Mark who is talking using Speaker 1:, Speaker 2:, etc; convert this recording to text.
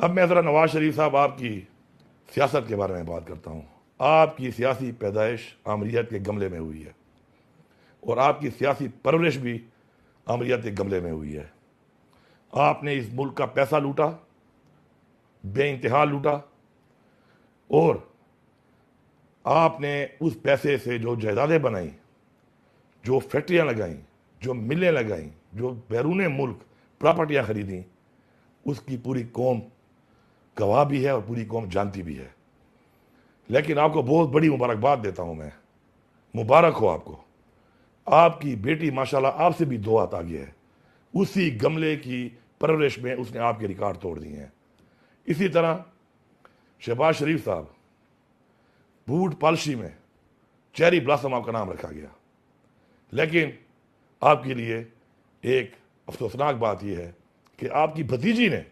Speaker 1: अब मैं ज़रा नवाज शरीफ साहब आपकी सियासत के बारे में बात करता हूँ। आपकी सियासी पैदाइश आमरीत के गमले में हुई है और आपकी सियासी परवरिश भी आमरीत के गमले में हुई है। आपने इस मुल्क का पैसा लूटा, बेइंतहा लूटा, और आपने उस पैसे से जो जायदादें बनाई, जो फैक्ट्रियाँ लगाईं, जो मिलें लगाईं, जो बैरून मुल्क प्रॉपर्टियाँ खरीदी, उसकी पूरी कौम गवाह भी है और पूरी कौम जानती भी है। लेकिन आपको बहुत बड़ी मुबारकबाद देता हूँ मैं, मुबारक हो आपको। आपकी बेटी माशाल्लाह आपसे भी 2 हाथ आगे है। उसी गमले की परवरिश में उसने आपके रिकॉर्ड तोड़ दिए हैं। इसी तरह शहबाज शरीफ साहब, बूट पॉलिसी में चेरी ब्लॉसम आपका नाम रखा गया, लेकिन आपके लिए एक अफसोसनाक बात यह है कि आपकी भतीजी ने